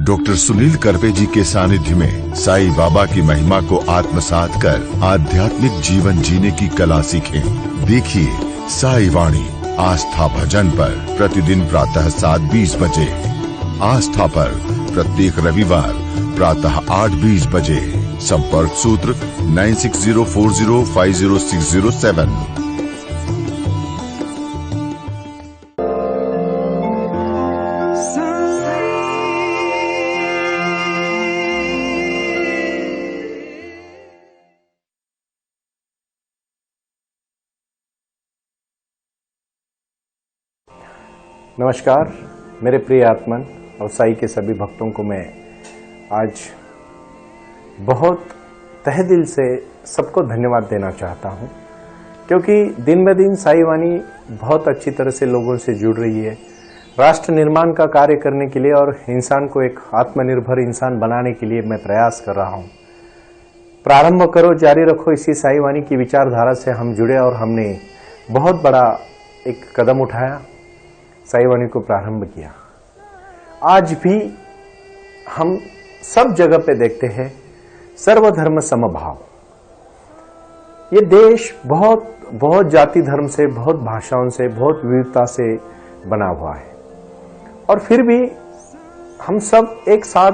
Doctor Sunil Karpe जी के सानिध्य में साईं बाबा की महिमा को आत्मसात कर आध्यात्मिक जीवन जीने की कला सीखें। देखिए साई वाणी आस्था भजन पर प्रतिदिन प्रातः 7:20 बजे, आस्था पर प्रत्येक रविवार प्रातः 8:20 बजे। संपर्क सूत्र 9604050607। नमस्कार मेरे प्रिय आत्मन और साई के सभी भक्तों को मैं आज बहुत तहे दिल से सबको धन्यवाद देना चाहता हूं, क्योंकि दिन ब दिन साई वाणी बहुत अच्छी तरह से लोगों से जुड़ रही है। राष्ट्र निर्माण का कार्य करने के लिए और इंसान को एक आत्मनिर्भर इंसान बनाने के लिए मैं प्रयास कर रहा हूं। प्रारंभ करो जारी रखो, इसी साई वाणी की विचारधारा से हम जुड़े और हमने बहुत बड़ा एक कदम उठाया, साई वाणी को प्रारंभ किया। आज भी हम सब जगह पे देखते हैं सर्वधर्म समभाव। ये देश बहुत जाति धर्म से, बहुत भाषाओं से, बहुत विविधता से बना हुआ है, और फिर भी हम सब एक साथ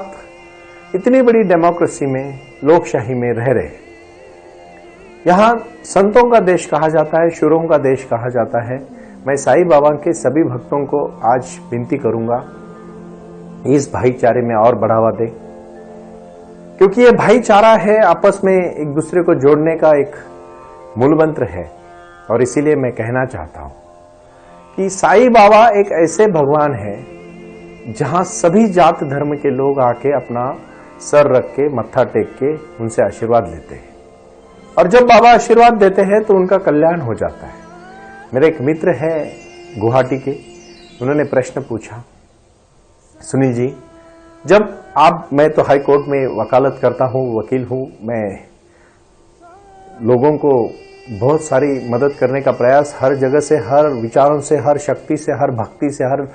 इतनी बड़ी डेमोक्रेसी में, लोकशाही में रह रहे। यहां संतों का देश कहा जाता है, शुरों का देश कहा जाता है। मैं साईं बाबा के सभी भक्तों को आज विनती करूंगा, इस भाईचारे में और बढ़ावा दे, क्योंकि ये भाईचारा है, आपस में एक दूसरे को जोड़ने का एक मूल मंत्र है। और इसीलिए मैं कहना चाहता हूं कि साईं बाबा एक ऐसे भगवान है जहां सभी जात धर्म के लोग आके अपना सर रख के, मत्था टेक के उनसे आशीर्वाद लेते हैं, और जब बाबा आशीर्वाद देते हैं तो उनका कल्याण हो जाता है। मेरे एक मित्र है गुवाहाटी के, उन्होंने प्रश्न पूछा, सुनील जी, जब मैं तो हाई कोर्ट में वकालत करता हूं, वकील हूं, मैं लोगों को बहुत सारी मदद करने का प्रयास हर जगह से, हर विचारों से, हर शक्ति से, हर भक्ति से, हर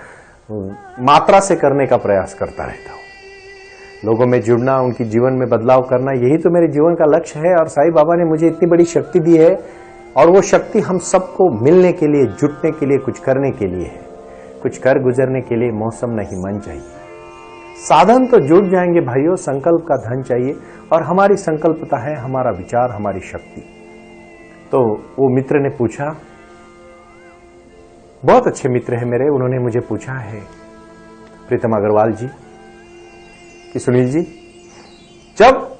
मात्रा से करने का प्रयास करता रहता हूं। लोगों में जुड़ना, उनकी जीवन में बदलाव करना, यही तो मेरे जीवन का लक्ष्य है। और साईं बाबा ने मुझे इतनी बड़ी शक्ति दी है, और वो शक्ति हम सबको मिलने के लिए, जुटने के लिए, कुछ करने के लिए है। कुछ कर गुजरने के लिए मौसम नहीं, मन चाहिए। साधन तो जुट जाएंगे भाइयों, संकल्प का धन चाहिए, और हमारी संकल्पता है हमारा विचार, हमारी शक्ति। तो वो मित्र ने पूछा, बहुत अच्छे मित्र हैं मेरे, उन्होंने मुझे पूछा है, प्रीतम अग्रवाल जी, कि सुनील जी, जब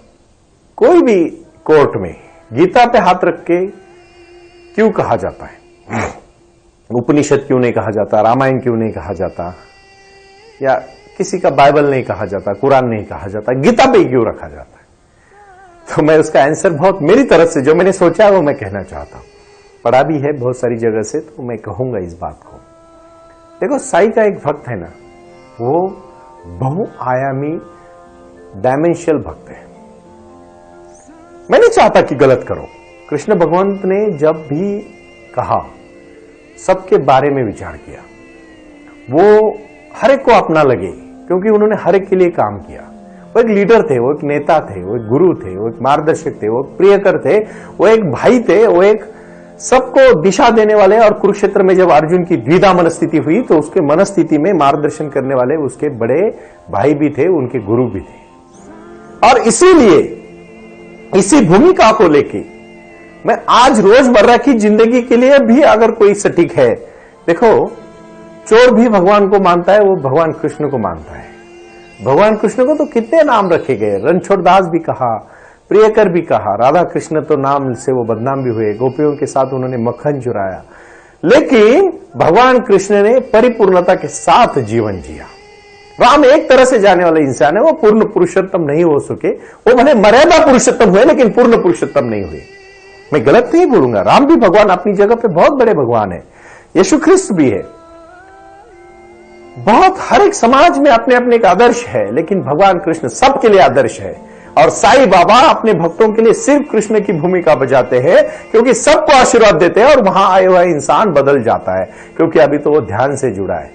कोई भी कोर्ट में गीता पे हाथ रख के क्यों कहा जाता है, उपनिषद क्यों नहीं कहा जाता, रामायण क्यों नहीं कहा जाता, या किसी का बाइबल नहीं कहा जाता, कुरान नहीं कहा जाता, गीता पे क्यों रखा जाता है? तो मैं उसका आंसर बहुत मेरी तरफ से जो मैंने सोचा है वो मैं कहना चाहता हूं। पढ़ा भी है बहुत सारी जगह से, तो मैं कहूंगा इस बात को। देखो, साई का एक भक्त है ना, वो बहुआयामी डायमेंशियल भक्त है। मैं नहीं चाहता कि गलत करो। कृष्ण भगवंत ने जब भी कहा, सबके बारे में विचार किया, वो हर एक को अपना लगे, क्योंकि उन्होंने हर एक के लिए काम किया। वो एक लीडर थे, वो एक नेता थे, वो एक गुरु थे, वो एक मार्गदर्शक थे, वो एक प्रियकर थे, वो एक भाई थे, वो एक सबको दिशा देने वाले। और कुरुक्षेत्र में जब अर्जुन की द्विधा मनस्थिति हुई, तो उसके मनस्थिति में मार्गदर्शन करने वाले उसके बड़े भाई भी थे, उनके गुरु भी थे। और इसीलिए इसी भूमिका को लेके मैं आज रोजमर्रा की जिंदगी के लिए भी अगर कोई सटीक है, देखो, चोर भी भगवान को मानता है, वो भगवान कृष्ण को मानता है। भगवान कृष्ण को तो कितने नाम रखे गए, रणछोड़दास भी कहा, प्रियकर भी कहा, राधा कृष्ण तो नाम से वो बदनाम भी हुए, गोपियों के साथ उन्होंने मक्खन चुराया, लेकिन भगवान कृष्ण ने परिपूर्णता के साथ जीवन जिया। राम एक तरह से जाने वाले इंसान है, वो पूर्ण पुरुषोत्तम नहीं हो सके, वो भले मर्यादा पुरुषोत्तम हुए, लेकिन पूर्ण पुरुषोत्तम नहीं हुए। मैं गलत नहीं बोलूंगा, राम भी भगवान अपनी जगह पे बहुत बड़े भगवान है, यीशु ख्रिस्त भी है, बहुत हर एक समाज में अपने अपने एक आदर्श है, लेकिन भगवान कृष्ण सबके लिए आदर्श है। और साईं बाबा अपने भक्तों के लिए सिर्फ कृष्ण की भूमिका बजाते हैं, क्योंकि सबको आशीर्वाद देते हैं, और वहां आए हुआ इंसान बदल जाता है, क्योंकि अभी तो वो ध्यान से जुड़ा है।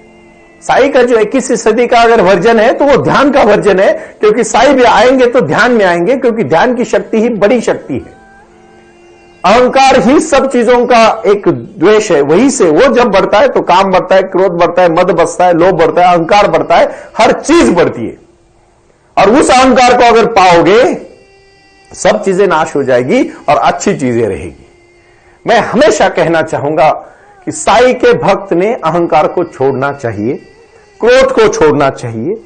साई का जो 21वीं सदी का अगर वर्जन है तो वो ध्यान का वर्जन है, क्योंकि साई भी आएंगे तो ध्यान में आएंगे, क्योंकि ध्यान की शक्ति ही बड़ी शक्ति है। अहंकार ही सब चीजों का एक द्वेष है, वहीं से वो जब बढ़ता है तो काम बढ़ता है, क्रोध बढ़ता है, मद बढ़ता है, लोभ बढ़ता है, अहंकार बढ़ता है, हर चीज बढ़ती है। और उस अहंकार को अगर पाओगे सब चीजें नाश हो जाएगी और अच्छी चीजें रहेगी। मैं हमेशा कहना चाहूंगा कि साई के भक्त ने अहंकार को छोड़ना चाहिए, क्रोध को छोड़ना चाहिए,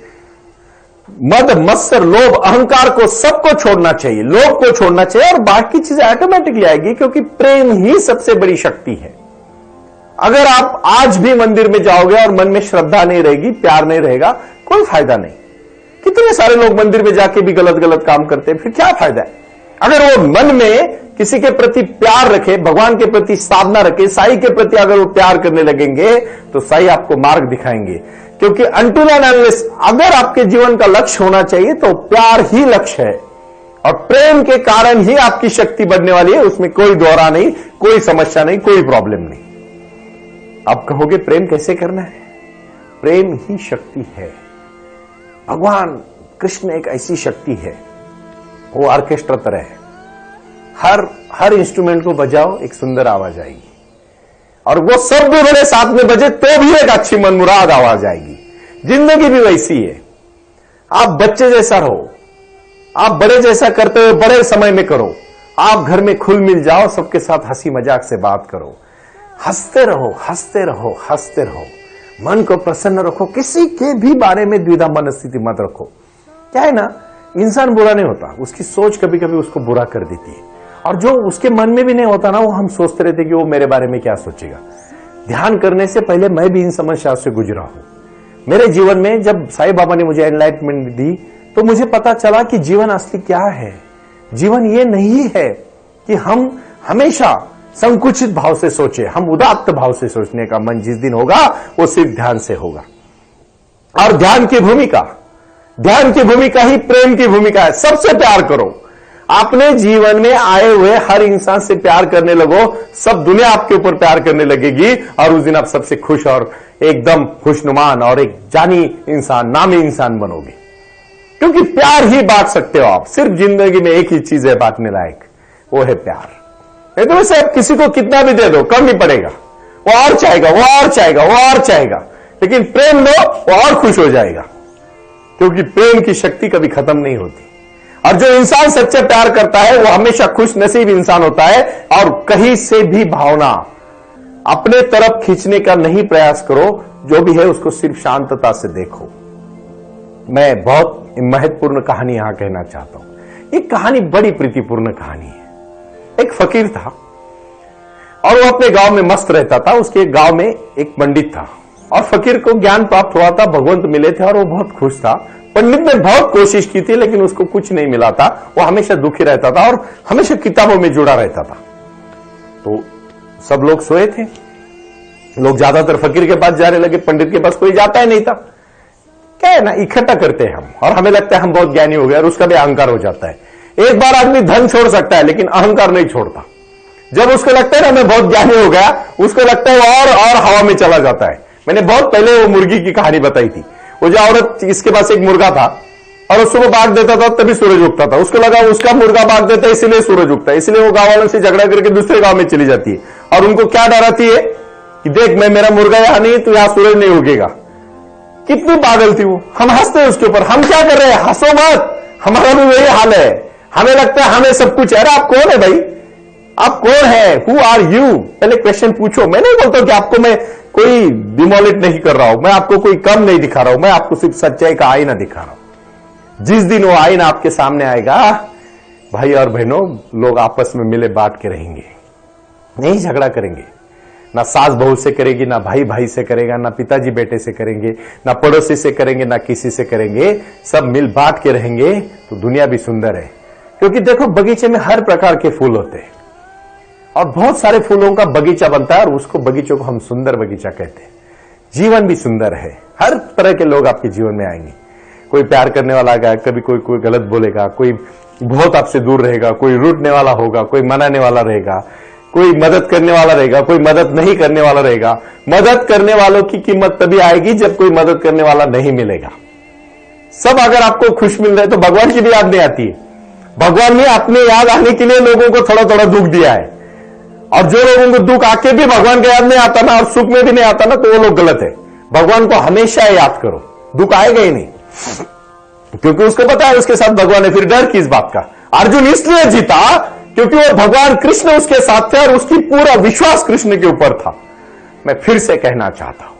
मद मत्सर लोभ अहंकार को सबको छोड़ना चाहिए, लोभ को छोड़ना चाहिए, और बाकी चीजें ऑटोमेटिकली आएगी, क्योंकि प्रेम ही सबसे बड़ी शक्ति है। अगर आप आज भी मंदिर में जाओगे और मन में श्रद्धा नहीं रहेगी, प्यार नहीं रहेगा, कोई फायदा नहीं। कितने सारे लोग मंदिर में जाके भी गलत गलत काम करते हैं, फिर क्या फायदा है? अगर वो मन में किसी के प्रति प्यार रखे, भगवान के प्रति साधना रखे, साई के प्रति अगर वो प्यार करने लगेंगे तो साई आपको मार्ग दिखाएंगे। क्योंकि अनटिल एंड अनलेस अगर आपके जीवन का लक्ष्य होना चाहिए तो प्यार ही लक्ष्य है, और प्रेम के कारण ही आपकी शक्ति बढ़ने वाली है। उसमें कोई दोहरा नहीं, कोई समस्या नहीं, कोई प्रॉब्लम नहीं। आप कहोगे प्रेम कैसे करना है? प्रेम ही शक्ति है। भगवान कृष्ण एक ऐसी शक्ति है, वो ऑर्केस्ट्रा तरह है। हर इंस्ट्रूमेंट को बजाओ, एक सुंदर आवाज आएगी, और वो सब भी भले साथ में बजे तो भी एक अच्छी मनमुराद आवाज आएगी। जिंदगी भी वैसी है। आप बच्चे जैसा रहो, आप बड़े जैसा करते हो बड़े समय में करो, आप घर में खुल मिल जाओ, सबके साथ हंसी मजाक से बात करो, हंसते रहो, हंसते रहो, हंसते रहो, मन को प्रसन्न रखो, किसी के भी बारे में द्विधा मनस्थिति मत रखो। क्या है ना, इंसान बुरा नहीं होता, उसकी सोच कभी कभी उसको बुरा कर देती है, और जो उसके मन में भी नहीं होता ना, वो हम सोचते रहते कि वो मेरे बारे में क्या सोचेगा। ध्यान करने से पहले मैं भी इन समस्याओं से गुजरा हूं। मेरे जीवन में जब साईं बाबा ने मुझे एनलाइटमेंट दी तो मुझे पता चला कि जीवन असली क्या है। जीवन ये नहीं है कि हम हमेशा संकुचित भाव से सोचे, हम उदात्त भाव से सोचने का मन जिस दिन होगा वो सिर्फ ध्यान से होगा। और ध्यान की भूमिका ही प्रेम की भूमिका है। सबसे प्यार करो, अपने जीवन में आए हुए हर इंसान से प्यार करने लगो, सब दुनिया आपके ऊपर प्यार करने लगेगी, और उस दिन आप सबसे खुश और एकदम खुशनुमान और एक जानी इंसान, नामी इंसान बनोगे। क्योंकि प्यार ही बांट सकते हो आप। सिर्फ जिंदगी में एक ही चीज है बांटने लायक, वो है प्यार। नहीं तो वैसे आप किसी को कितना भी दे दो कम ही पड़ेगा, वो और चाहेगा, वो और चाहेगा, वो और चाहेगा। लेकिन प्रेम दो, वो और खुश हो जाएगा, क्योंकि प्रेम की शक्ति कभी खत्म नहीं होती। और जो इंसान सच्चा प्यार करता है वो हमेशा खुश नसीब इंसान होता है, और कहीं से भी भावना अपने तरफ खींचने का नहीं प्रयास करो, जो भी है उसको सिर्फ शांतता से देखो। मैं बहुत महत्वपूर्ण कहानी यहां कहना चाहता हूं। ये कहानी बड़ी प्रीतिपूर्ण कहानी है। एक फकीर था और वो अपने गांव में मस्त रहता था। उसके गांव में एक पंडित था, और फकीर को ज्ञान प्राप्त हुआ था, भगवंत मिले थे, और वो बहुत खुश था। पंडित ने बहुत कोशिश की थी लेकिन उसको कुछ नहीं मिला था। वो हमेशा दुखी रहता था और हमेशा किताबों में जुड़ा रहता था। तो सब लोग सोए थे, लोग ज्यादातर फकीर के पास जाने लगे, पंडित के पास कोई जाता ही नहीं था। क्या है ना, इकट्ठा करते हैं हम, और हमें लगता है हम बहुत ज्ञानी हो गए, और उसका भी अहंकार हो जाता है। एक बार आदमी धन छोड़ सकता है लेकिन अहंकार नहीं छोड़ता। जब उसको लगता है ना मैं बहुत ज्ञानी हो गया, उसको लगता है वो और हवा में चला जाता है। मैंने बहुत पहले वो मुर्गी की कहानी बताई थी। वो जो औरत, इसके पास एक मुर्गा था और वो सुबह भाग देता था तभी सूरज उगता था। उसको लगा उसका मुर्गा भाग देता है इसलिए सूरज उगता है, इसलिए वो गांव वालों से झगड़ा करके दूसरे गांव में चली जाती है, और उनको क्या डराती है कि देख मैं, मेरा मुर्गा यहां नहीं तो यहां सूरज नहीं उगेगा। कितनी पागल थी वो। हम हंसते हैं उसके ऊपर, हम क्या कर रहे हैं, हंसो मत, हमारा भी वही हाल है। हमें लगता है हमें सब कुछ है। अरे आप कौन है भाई, आप कौन है, हु आर यू? पहले क्वेश्चन पूछो। मैं नहीं बोलता कि आपको मैं कोई डिमोलेट नहीं कर रहा हूं, मैं आपको कोई कम नहीं दिखा रहा हूं, मैं आपको सिर्फ सच्चाई का आईना दिखा रहा हूं। जिस दिन वो आईना आपके सामने आएगा, भाई और बहनों, लोग आपस में मिले बांट के रहेंगे, नहीं झगड़ा करेंगे। ना सास बहू से करेगी, ना भाई भाई से करेगा, ना पिताजी बेटे से करेंगे, ना पड़ोसी से करेंगे, ना किसी से करेंगे। सब मिल बांट के रहेंगे तो दुनिया भी सुंदर है। क्योंकि देखो, बगीचे में हर प्रकार के फूल होते हैं, और बहुत सारे फूलों का बगीचा बनता है, और उसको बगीचों को हम सुंदर बगीचा कहते हैं। जीवन भी सुंदर है। हर तरह के लोग आपके जीवन में आएंगे। कोई प्यार करने वाला आएगा, कभी कोई गलत बोलेगा, कोई बहुत आपसे दूर रहेगा, कोई रूठने वाला होगा, कोई मनाने वाला रहेगा, कोई मदद करने वाला रहेगा, कोई मदद नहीं करने वाला रहेगा। मदद करने वालों की कीमत तभी आएगी जब कोई मदद करने वाला नहीं मिलेगा। सब अगर आपको खुश मिल रहा है तो भगवान की भी याद नहीं आती है। भगवान ने अपने याद आने के लिए लोगों को थोड़ा थोड़ा दुख दिया है, और जो लोगों को दुख आके भी भगवान का याद नहीं आता ना, और सुख में भी नहीं आता ना, तो वो लोग गलत है। भगवान को हमेशा याद करो, दुख आएगा ही नहीं, क्योंकि उसको पता है उसके साथ भगवान है। फिर डर किस बात का? अर्जुन इसलिए जीता क्योंकि वो भगवान कृष्ण उसके साथ थे और उसकी पूरा विश्वास कृष्ण के ऊपर था। मैं फिर से कहना चाहता हूं,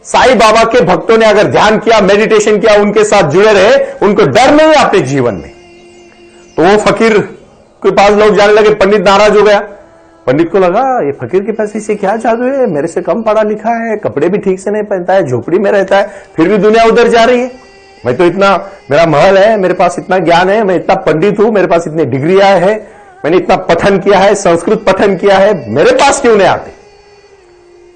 साईं बाबा के भक्तों ने अगर ध्यान किया, मेडिटेशन किया, उनके साथ जुड़े रहे, उनको डर नहीं अपने जीवन में। तो वो फकीर के पास लोग जाने लगे, पंडित नाराज हो गया। पंडित को लगा ये फकीर के पास इसे क्या जादू है, मेरे से कम पढ़ा लिखा है, कपड़े भी ठीक से नहीं पहनता है, झोपड़ी में रहता है, फिर भी दुनिया उधर जा रही है। मैं तो इतना, मेरा महल है, मेरे पास इतना ज्ञान है, मैं इतना पंडित हूं, मेरे पास इतनी डिग्रियां है, मैंने इतना पठन किया है, संस्कृत पठन किया है, मेरे पास क्यों नहीं आते?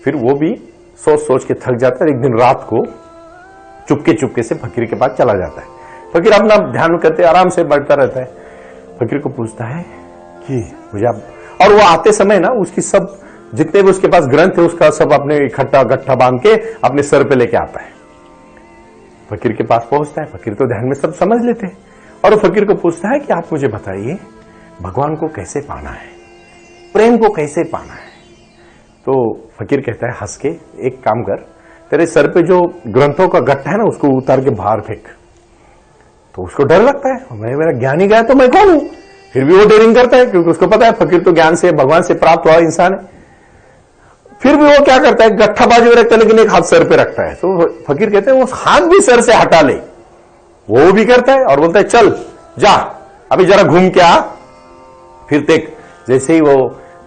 फिर वो भी सोच सोच के थक जाता है। एक दिन रात को चुपके चुपके से फकीर के पास चला जाता है। फकीर अपना ध्यान करते आराम से बैठता रहता है। फकीर को पूछता है कि मुझे आप, और वो आते समय ना उसकी सब जितने भी उसके पास ग्रंथ है उसका सब अपने इकट्ठा गट्ठा बांध के अपने सर पे लेके आता है। फकीर के पास पहुंचता है। फकीर तो ध्यान में सब समझ लेते हैं, और वो फकीर को पूछता है कि आप मुझे बताइए भगवान को कैसे पाना है, प्रेम को कैसे पाना है? तो फकीर कहता है हंस के, एक काम कर, तेरे सर पे जो ग्रंथों का गट्ठा है ना उसको उतार के बाहर फेंक। तो उसको डर लगता है, मेरा ज्ञान ही गया तो मैं कौन हूं? फिर भी वो डेयरिंग करता है, क्योंकि उसको पता है फकीर तो ज्ञान से, भगवान से प्राप्त हुआ इंसान है। फिर भी वो क्या करता है, गट्ठा बाजू में रखता है लेकिन एक हाथ सर पे रखता है। तो फकीर कहते हैं वो हाथ भी सर से हटा ले। वो भी करता है और बोलता है चल जा अभी जरा घूम के आ। फिर देख, जैसे ही वो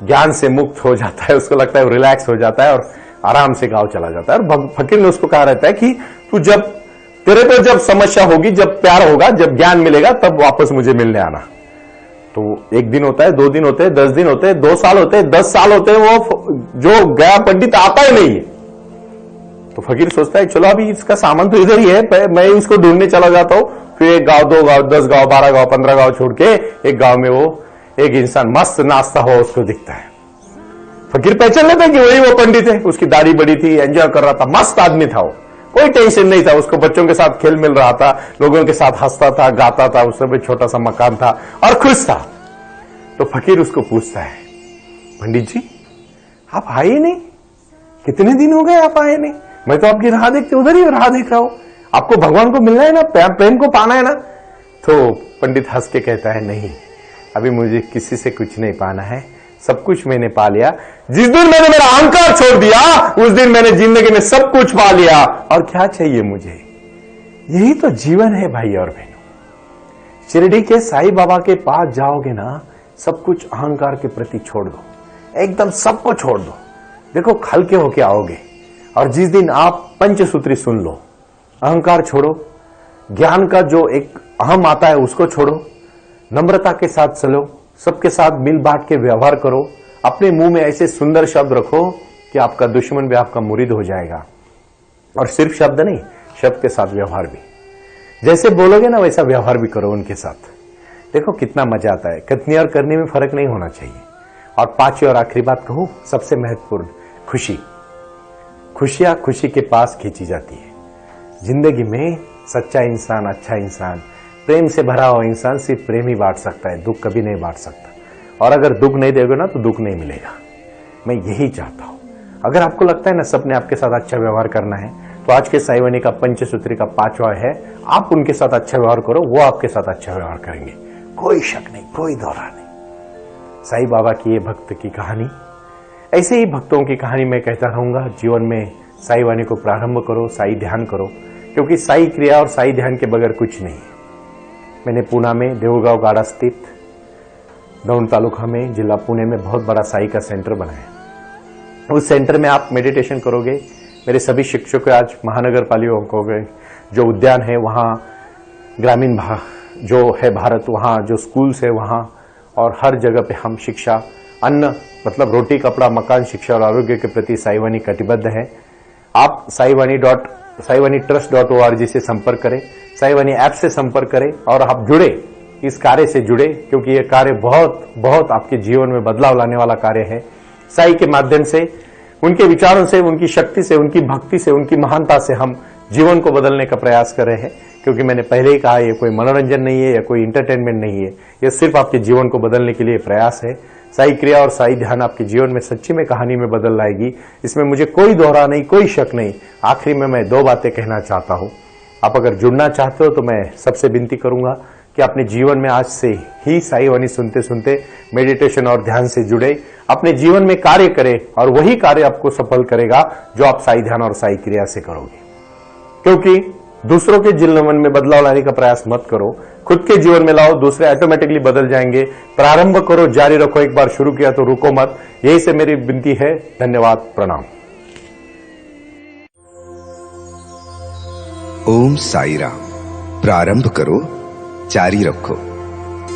ज्ञान से मुक्त हो जाता है, उसको लगता है वो रिलैक्स हो जाता है और आराम से गांव चला जाता है। और फकीर ने उसको कहा रहता है कि तू जब, तेरे पे जब समस्या होगी, जब प्यार होगा, जब ज्ञान मिलेगा, तब वापस मुझे मिलने आना। तो एक दिन होता है, 2 दिन होते हैं, 10 दिन होते हैं, 2 साल होते हैं, 10 साल होते हैं, वो जो गया पंडित आता ही नहीं है। तो फकीर सोचता है चलो अभी इसका सामान तो इधर ही है, मैं इसको ढूंढने चला जाता हूं। फिर 1 गांव, 2 गांव, 10 गांव, 12 गांव, 15 गांव छोड़ के एक गांव में वो एक इंसान मस्त नाश्ता हुआ उसको दिखता है। फकीर पहचान लेता है कि वही वो पंडित है। उसकी दाढ़ी बड़ी थी, एंजॉय कर रहा था, मस्त आदमी था वो, कोई टेंशन नहीं था उसको, बच्चों के साथ खेल मिल रहा था, लोगों के साथ हंसता था, गाता था, उसमें भी छोटा सा मकान था और खुश था। तो फकीर उसको पूछता है पंडित जी आप आए नहीं, कितने दिन हो गए आप आए नहीं? मैं तो आपकी राह देखते उधर ही राह देख रहा हूं, आपको भगवान को मिलना है ना, प्रेम को पाना है ना? तो पंडित हंस के कहता है नहीं, अभी मुझे किसी से कुछ नहीं पाना है, सब कुछ मैंने पा लिया। जिस दिन मैंने मेरा अहंकार छोड़ दिया उस दिन मैंने जिंदगी में सब कुछ पा लिया, और क्या चाहिए मुझे? यही तो जीवन है भाई और बहनों। शिरडी के साईं बाबा के पास जाओगे ना, सब कुछ अहंकार के प्रति छोड़ दो, एकदम सबको छोड़ दो, देखो हल्के होके आओगे। और जिस दिन आप पंचसूत्री सुन लो, अहंकार छोड़ो, ज्ञान का जो एक अहम आता है उसको छोड़ो, नम्रता के साथ चलो, सबके साथ मिल बांट के व्यवहार करो, अपने मुंह में ऐसे सुंदर शब्द रखो कि आपका दुश्मन भी आपका मुरीद हो जाएगा। और सिर्फ शब्द नहीं, शब्द के साथ व्यवहार भी, जैसे बोलोगे ना वैसा व्यवहार भी करो उनके साथ, देखो कितना मजा आता है। कथनी और करने में फर्क नहीं होना चाहिए। और 5वीं और आखिरी बात कहूं, सबसे महत्वपूर्ण, खुशी। खुशियां खुशी के पास खींची जाती है। जिंदगी में सच्चा इंसान, अच्छा इंसान, प्रेम से भरा हुआ इंसान सिर्फ प्रेम ही बांट सकता है, दुख कभी नहीं बांट सकता। और अगर दुख नहीं दोगे ना तो दुख नहीं मिलेगा। मैं यही चाहता हूं। अगर आपको लगता है ना सबने आपके साथ अच्छा व्यवहार करना है, तो आज के साईं वाणी का पंचसूत्री का 5वां है, आप उनके साथ अच्छा व्यवहार करो, वो आपके साथ अच्छा व्यवहार करेंगे, कोई शक नहीं, कोई दौरा नहीं। साईं बाबा की ये भक्त की कहानी, ऐसे ही भक्तों की कहानी मैं कहता रहूंगा। जीवन में साईं वाणी को प्रारंभ करो, साईं ध्यान करो, क्योंकि साईं क्रिया और साईं ध्यान के बगैर कुछ नहीं है। मैंने पूना में देऊळगांव गाड़ा स्थित दौंड तालुका में, जिला पुणे में बहुत बड़ा साईं का सेंटर बनाया। उस सेंटर में आप मेडिटेशन करोगे। मेरे सभी शिक्षकों आज महानगर पालिकाओं को जो उद्यान है वहाँ, ग्रामीण जो है भारत, वहाँ जो स्कूल्स है वहाँ, और हर जगह पे हम शिक्षा, अन्न मतलब रोटी, कपड़ा, मकान, शिक्षा और आरोग्य के प्रति साईं वाणी कटिबद्ध है। आप साईवानी trust.org से संपर्क करें, साईं वाणी ऐप से संपर्क करें और आप जुड़े। इस कार्य से जुड़े, क्योंकि यह कार्य बहुत बहुत आपके जीवन में बदलाव लाने वाला कार्य है। साई के माध्यम से, उनके विचारों से, उनकी शक्ति से, उनकी भक्ति से, उनकी महानता से हम जीवन को बदलने का प्रयास कर रहे हैं। क्योंकि मैंने पहले ही कहा, यह कोई मनोरंजन नहीं है या कोई इंटरटेनमेंट नहीं है, यह सिर्फ आपके जीवन को बदलने के लिए प्रयास है। साई क्रिया और साई ध्यान आपके जीवन में सच्ची में कहानी में बदल लाएगी, इसमें मुझे कोई दोहरा नहीं, कोई शक नहीं। आखिरी में मैं 2 बातें कहना चाहता हूं। आप अगर जुड़ना चाहते हो तो मैं सबसे विनती करूंगा कि अपने जीवन में आज से ही साई वाणी सुनते सुनते मेडिटेशन और ध्यान से जुड़े, अपने जीवन में कार्य करें और वही कार्य आपको सफल करेगा जो आप साई ध्यान और साई क्रिया से करोगे। क्योंकि दूसरों के जीवन में बदलाव लाने का प्रयास मत करो, खुद के जीवन में लाओ, दूसरे ऑटोमेटिकली बदल जाएंगे। प्रारंभ करो, जारी रखो, एक बार शुरू किया तो रुको मत। यही से मेरी विनती है। धन्यवाद, प्रणाम। ओम साई राम। प्रारंभ करो, जारी रखो।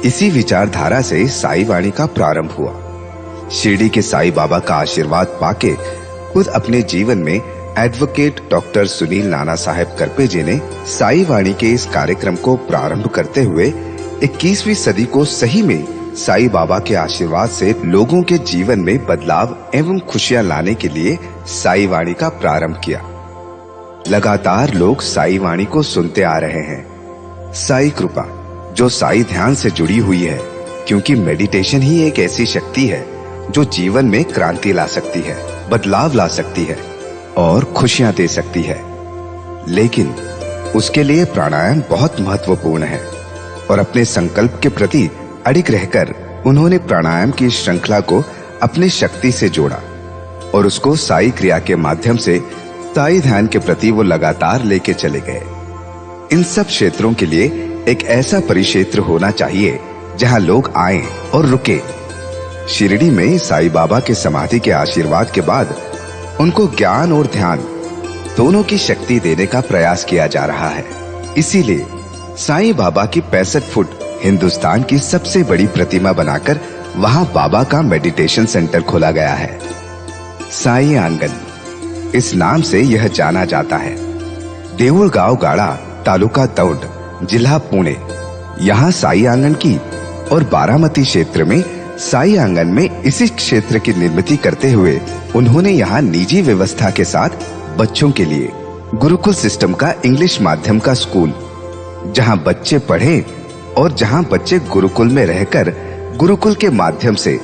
इसी विचारधारा से साई वाणी का प्रारंभ हुआ। शिरडी के साई बाबा का आशीर्वाद पाके खुद अपने जीवन में एडवोकेट डॉक्टर सुनील नाना साहेब करपे जी ने साई वाणी के इस कार्यक्रम को प्रारंभ करते हुए 21वीं सदी को सही में साई बाबा के आशीर्वाद से लोगों के जीवन में बदलाव एवं खुशियां लाने के लिए साई वाणी का प्रारंभ किया। लगातार लोग साई वाणी को सुनते आ रहे हैं। साई कृपा जो साई ध्यान से जुड़ी हुई है, क्योंकि मेडिटेशन ही एक ऐसी शक्ति है जो जीवन में क्रांति ला सकती है, बदलाव ला सकती है और खुशियां दे सकती है। लेकिन उसके लिए प्राणायाम बहुत महत्वपूर्ण है और अपने संकल्प के प्रति अडिग रहकर उन्होंने प्राणायाम की श्रृंखला को अपनी शक्ति से जोड़ा और उसको साई क्रिया के माध्यम से साई ध्यान के प्रति वो लगातार लेके चले गए। इन सब क्षेत्रों के लिए एक ऐसा परिक्षेत्र होना चाहिए जहां लोग आएं और रुके। शिरडी में साई बाबा के समाधि के आशीर्वाद के बाद उनको ज्ञान और ध्यान दोनों की शक्ति देने का प्रयास किया जा रहा है। इसीलिए साई बाबा की 65 फुट हिंदुस्तान की सबसे बड़ी प्रतिमा बनाकर वहां बाबा का मेडिटेशन सेंटर खोला गया है। साई आंगन इस नाम से यह जाना जाता है। देऊळगाव गाड़ा, तालुका दौंड, जिला पुणे, यहाँ साई आंगन की और बारामती क्षेत्र में साई आंगन में इसी क्षेत्र की निर्मित करते हुए उन्होंने यहाँ निजी व्यवस्था के साथ बच्चों के लिए गुरुकुल सिस्टम का इंग्लिश माध्यम का स्कूल, जहाँ बच्चे पढ़े और जहाँ बच्चे गुरुकुल में रहकर गुरुकुल के माध्यम से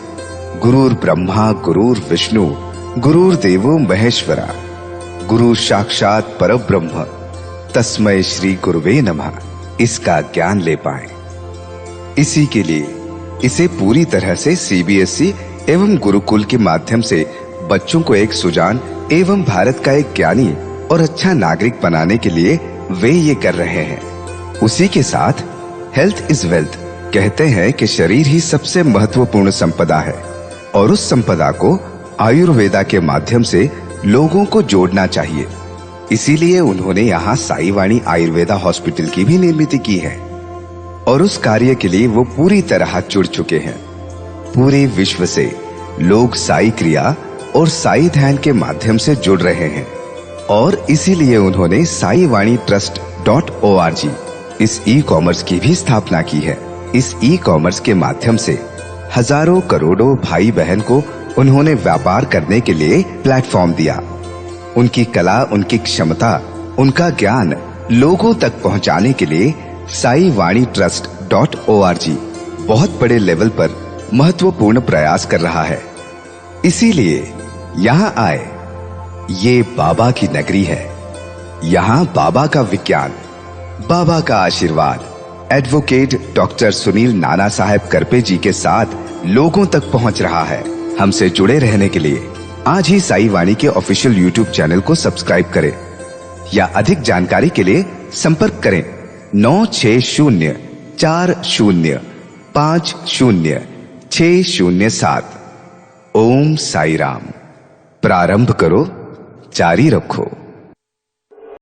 गुरुर ब्रह्मा गुरुर विष्णु गुरुर देवो महेश्वरा गुरु साक्षात परब्रह्म तस्मै श्री गुरुवे नमः इसका ज्ञान ले पाए। इसी के लिए इसे पूरी तरह से सीबीएसई एवं गुरुकुल के माध्यम से बच्चों को एक सुजान एवं भारत का एक ज्ञानी और अच्छा नागरिक बनाने के लिए वे ये कर रहे हैं। उसी के साथ हेल्थ इज वेल्थ कहते हैं कि शरीर ही सबसे महत्वपूर्ण संपदा है और उस संपदा को आयुर्वेदा के माध्यम से लोगों को जोड़ना चाहिए। इसीलिए उन्होंने यहाँ साई वाणी आयुर्वेदा हॉस्पिटल की भी निर्मित की है और उस कार्य के लिए वो पूरी तरह जुड़ चुके हैं। पूरे विश्व से लोग साई क्रिया और साई ध्यान के माध्यम से जुड़ रहे हैं और इसीलिए उन्होंने साई वाणी trust.org इस ई कॉमर्स की भी स्थापना की है। इस ई कॉमर्स के माध्यम से हजारों करोड़ों भाई बहन को उन्होंने व्यापार करने के लिए प्लेटफॉर्म दिया। उनकी कला, उनकी क्षमता, उनका ज्ञान लोगों तक पहुंचाने के लिए साई वाणी trust.org बहुत बड़े लेवल पर महत्वपूर्ण प्रयास कर रहा है। इसीलिए यहाँ आए। ये बाबा की नगरी है। यहाँ बाबा का विज्ञान, बाबा का आशीर्वाद एडवोकेट डॉक्टर सुनील नाना साहेब करपे जी के साथ लोगों तक पहुंच रहा है। हमसे जुड़े रहने के लिए आज ही साई वाणी के ऑफिशियल यूट्यूब चैनल को सब्सक्राइब करें या अधिक जानकारी के लिए संपर्क करें 9604050607। ओम साई राम। प्रारंभ करो, जारी रखो।